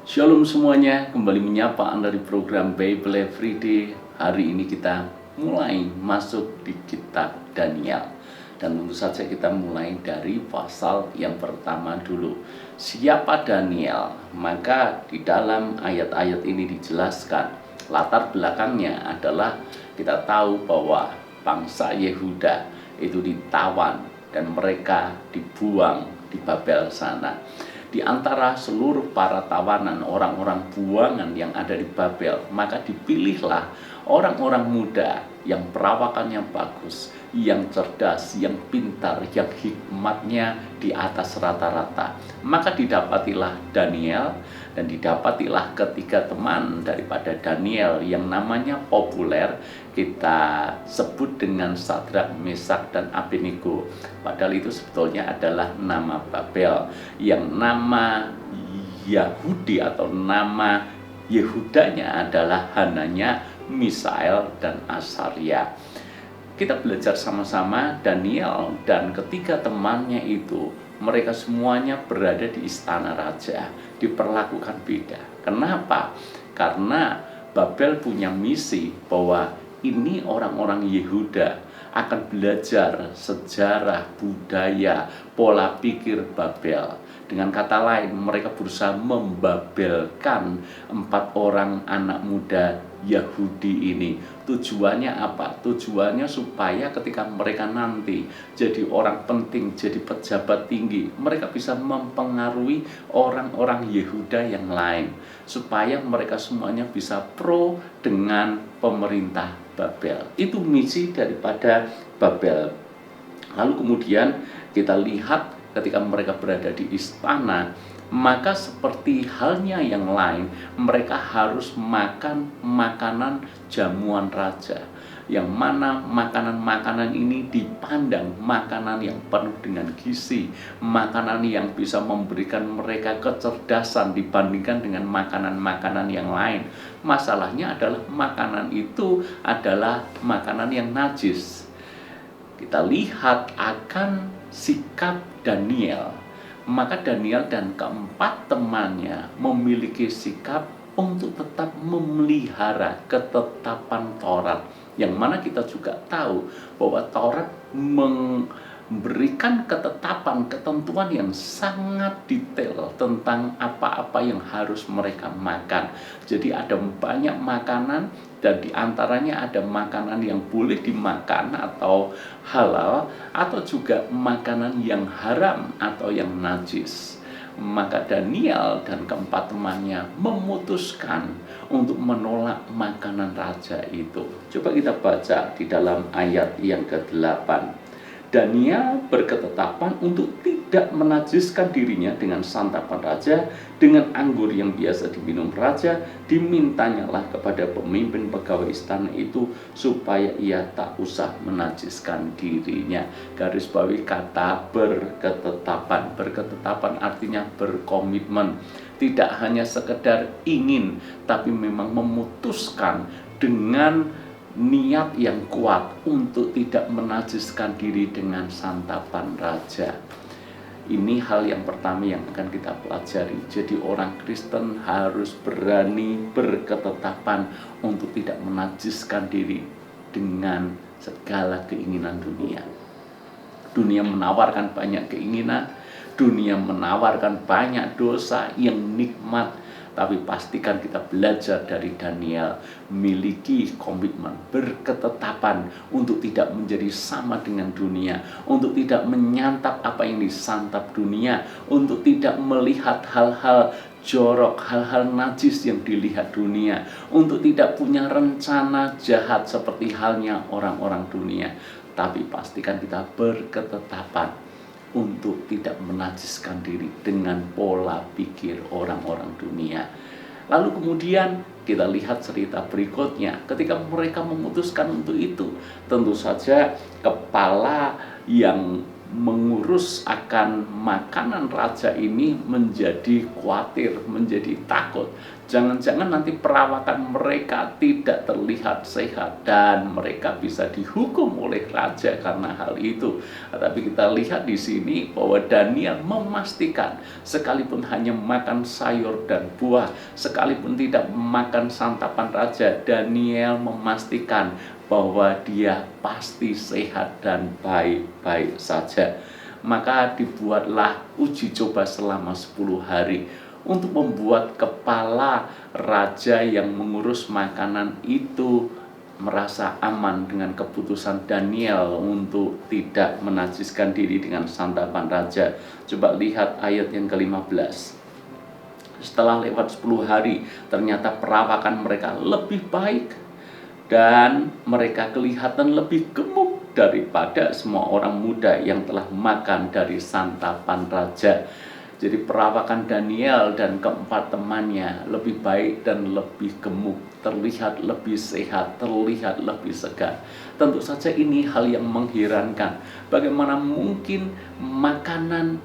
Shalom semuanya, kembali menyapa Anda di program Bible Everyday. Hari ini kita mulai masuk di kitab Daniel. Dan tentu saja kita mulai dari pasal yang pertama dulu. Siapa Daniel? Maka di dalam ayat-ayat ini dijelaskan latar belakangnya adalah kita tahu bahwa bangsa Yehuda itu ditawan dan mereka dibuang di Babel sana. Di antara seluruh para tawanan, orang-orang buangan yang ada di Babel, maka dipilihlah orang-orang muda yang perawakannya bagus, yang cerdas, yang pintar, yang hikmatnya di atas rata-rata. Maka didapatilah Daniel, dan didapatilah ketiga teman daripada Daniel yang namanya populer, kita sebut dengan Sadrak, Mesak, dan Abednego. Padahal itu sebetulnya adalah nama Babel, yang nama Yahudi atau nama Yehudanya adalah Hananya, Misael, dan Asaria. Kita belajar sama-sama Daniel dan ketiga temannya itu, mereka semuanya berada di istana raja, diperlakukan beda. Kenapa? Karena Babel punya misi bahwa ini orang-orang Yehuda akan belajar sejarah, budaya, pola pikir Babel. Dengan kata lain, mereka berusaha membabelkan 4 orang anak muda Yahudi ini. Tujuannya apa? Tujuannya supaya ketika mereka nanti jadi orang penting, jadi pejabat tinggi, mereka bisa mempengaruhi orang-orang Yehuda yang lain, supaya mereka semuanya bisa pro dengan pemerintah Babel. Itu misi daripada Babel. Lalu kemudian kita lihat ketika mereka berada di istana, maka seperti halnya yang lain, mereka harus makan makanan jamuan raja, yang mana makanan-makanan ini dipandang makanan yang penuh dengan gizi, makanan yang bisa memberikan mereka kecerdasan dibandingkan dengan makanan-makanan yang lain. Masalahnya adalah makanan itu adalah makanan yang najis. Kita lihat akan sikap Daniel, maka Daniel dan keempat temannya memiliki sikap untuk tetap memelihara ketetapan Taurat, yang mana kita juga tahu bahwa Taurat memberikan ketetapan, ketentuan yang sangat detail tentang apa-apa yang harus mereka makan. Jadi ada banyak makanan, dan diantaranya ada makanan yang boleh dimakan atau halal, atau juga makanan yang haram atau yang najis. Maka Daniel dan keempat temannya memutuskan untuk menolak makanan raja itu. Coba kita baca di dalam ayat yang ke-8. Daniel berketetapan untuk tidak menajiskan dirinya dengan santapan raja, dengan anggur yang biasa diminum raja. Dimintanyalah kepada pemimpin pegawai istana itu supaya ia tak usah menajiskan dirinya. Garis bawahi kata berketetapan. Berketetapan artinya berkomitmen. Tidak hanya sekedar ingin, tapi memang memutuskan dengan niat yang kuat untuk tidak menajiskan diri dengan santapan raja. Ini hal yang pertama yang akan kita pelajari. Jadi orang Kristen harus berani berketetapan untuk tidak menajiskan diri dengan segala keinginan dunia. Dunia menawarkan banyak keinginan, dunia menawarkan banyak dosa yang nikmat, tapi pastikan kita belajar dari Daniel, miliki komitmen, berketetapan untuk tidak menjadi sama dengan dunia, untuk tidak menyantap apa yang disantap dunia, untuk tidak melihat hal-hal jorok, hal-hal najis yang dilihat dunia, untuk tidak punya rencana jahat seperti halnya orang-orang dunia. Tapi pastikan kita berketetapan untuk tidak menajiskan diri dengan pola pikir orang-orang dunia. Lalu kemudian kita lihat cerita berikutnya. Ketika mereka memutuskan untuk itu, tentu saja kepala yang mengurus akan makanan raja ini menjadi khawatir, menjadi takut. Jangan-jangan nanti perawakan mereka tidak terlihat sehat dan mereka bisa dihukum oleh raja karena hal itu. Tapi kita lihat di sini bahwa Daniel memastikan sekalipun hanya makan sayur dan buah, sekalipun tidak makan santapan raja, Daniel memastikan bahwa dia pasti sehat dan baik-baik saja. Maka dibuatlah uji coba selama 10 hari untuk membuat kepala raja yang mengurus makanan itu merasa aman dengan keputusan Daniel untuk tidak menajiskan diri dengan santapan raja. Coba lihat ayat yang ke-15. Setelah lewat 10 hari, ternyata perawakan mereka lebih baik dan mereka kelihatan lebih gemuk daripada semua orang muda yang telah makan dari santapan raja. Jadi perawakan Daniel dan keempat temannya lebih baik dan lebih gemuk, terlihat lebih sehat, terlihat lebih segar. Tentu saja ini hal yang mengherankan. Bagaimana mungkin makanan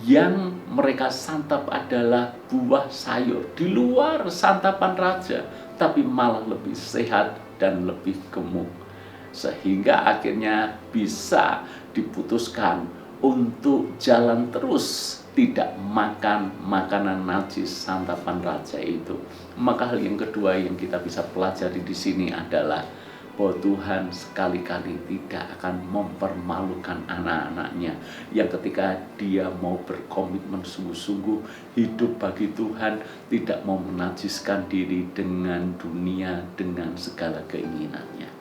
yang mereka santap adalah buah sayur di luar santapan raja, tapi malah lebih sehat dan lebih gemuk. Sehingga akhirnya bisa diputuskan untuk jalan terus, tidak makan makanan najis santapan raja itu. Maka hal yang kedua yang kita bisa pelajari di sini adalah bahwa Tuhan sekali-kali tidak akan mempermalukan anak-anaknya yang ketika dia mau berkomitmen sungguh-sungguh hidup bagi Tuhan, tidak mau menajiskan diri dengan dunia, dengan segala keinginannya.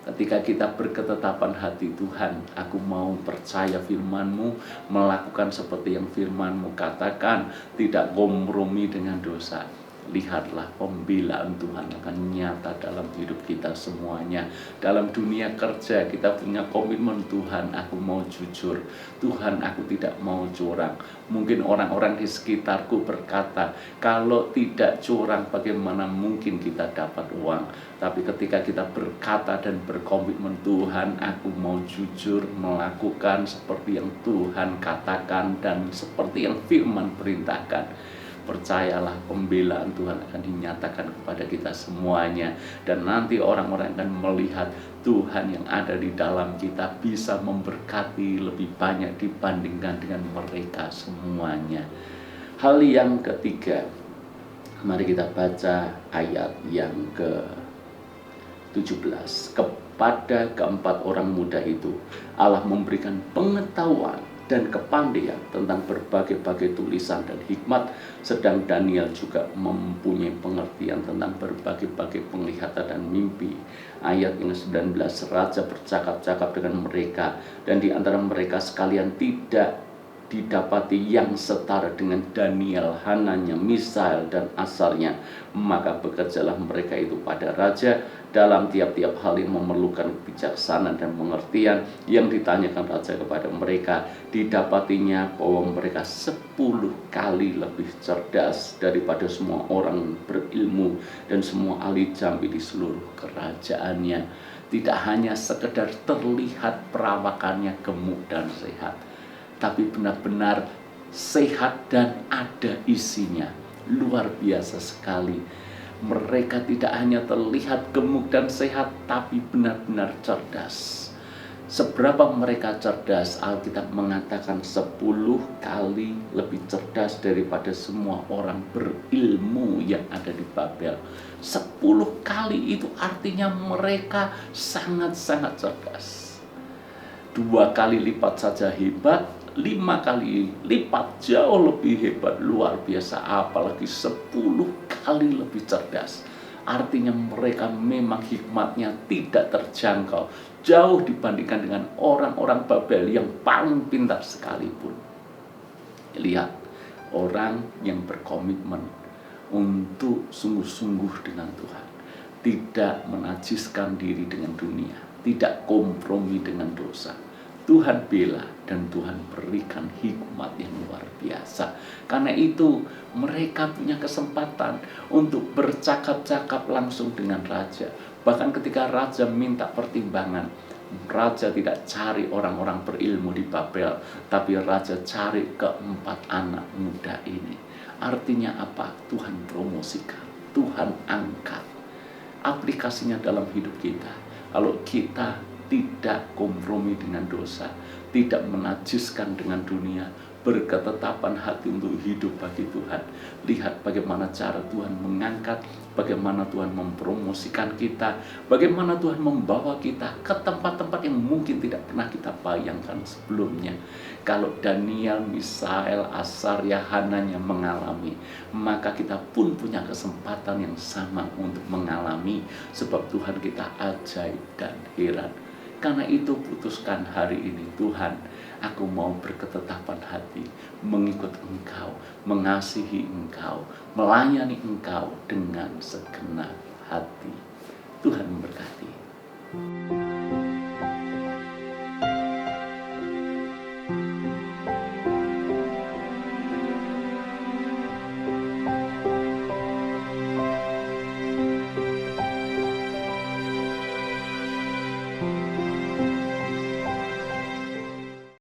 Ketika kita berketetapan hati, Tuhan, aku mau percaya firman-Mu, melakukan seperti yang firman-Mu katakan, tidak kompromi dengan dosa. Lihatlah pembelaan Tuhan akan nyata dalam hidup kita semuanya. Dalam dunia kerja kita punya komitmen, Tuhan aku mau jujur, Tuhan aku tidak mau curang. Mungkin orang-orang di sekitarku berkata, kalau tidak curang bagaimana mungkin kita dapat uang. Tapi ketika kita berkata dan berkomitmen, Tuhan aku mau jujur, melakukan seperti yang Tuhan katakan dan seperti yang firman perintahkan, percayalah pembelaan Tuhan akan dinyatakan kepada kita semuanya. Dan nanti orang-orang akan melihat Tuhan yang ada di dalam kita bisa memberkati lebih banyak dibandingkan dengan mereka semuanya. Hal yang ketiga, mari kita baca ayat yang ke-17. Kepada keempat orang muda itu Allah memberikan pengetahuan dan kepandaian tentang berbagai-bagai tulisan dan hikmat, sedang Daniel juga mempunyai pengertian tentang berbagai-bagai penglihatan dan mimpi. Ayat yang ke-19, raja bercakap-cakap dengan mereka, dan di antara mereka sekalian tidak didapati yang setara dengan Daniel, Hananya, Misael, dan Asarnya. Maka bekerjalah mereka itu pada raja dalam tiap-tiap hal yang memerlukan kebijaksanaan dan pengertian yang ditanyakan raja kepada mereka. Didapatinya bahwa mereka 10 kali lebih cerdas daripada semua orang berilmu dan semua ahli jambi di seluruh kerajaannya. Tidak hanya sekedar terlihat perawakannya gemuk dan sehat, tapi benar-benar sehat dan ada isinya. Luar biasa sekali. Mereka tidak hanya terlihat gemuk dan sehat, tapi benar-benar cerdas. Seberapa mereka cerdas? Alkitab mengatakan 10 kali lebih cerdas daripada semua orang berilmu yang ada di Babel. 10 kali itu artinya mereka sangat-sangat cerdas. 2 kali lipat saja hebat, 5 kali lipat jauh lebih hebat, luar biasa, apalagi 10 kali lebih cerdas. Artinya mereka memang hikmatnya tidak terjangkau, jauh dibandingkan dengan orang-orang Babel yang paling pintar sekalipun. Lihat, orang yang berkomitmen untuk sungguh-sungguh dengan Tuhan, tidak menajiskan diri dengan dunia, tidak kompromi dengan dosa, Tuhan bela dan Tuhan berikan hikmat yang luar biasa. Karena itu mereka punya kesempatan untuk bercakap-cakap langsung dengan raja. Bahkan ketika raja minta pertimbangan, raja tidak cari orang-orang berilmu di Babel, tapi raja cari keempat anak muda ini. Artinya apa? Tuhan promosikan. Tuhan angkat aplikasinya dalam hidup kita. Kalau kita tidak kompromi dengan dosa, tidak menajiskan dengan dunia, berketetapan hati untuk hidup bagi Tuhan. Lihat bagaimana cara Tuhan mengangkat, bagaimana Tuhan mempromosikan kita, bagaimana Tuhan membawa kita ke tempat-tempat yang mungkin tidak pernah kita bayangkan sebelumnya. Kalau Daniel, Misael, Asaria, Hananya mengalami, maka kita pun punya kesempatan yang sama untuk mengalami, sebab Tuhan kita ajaib dan heran. Karena itu putuskan hari ini, Tuhan, aku mau berketetapan hati, mengikut Engkau, mengasihi Engkau, melayani Engkau dengan segenap hati. Tuhan memberkati.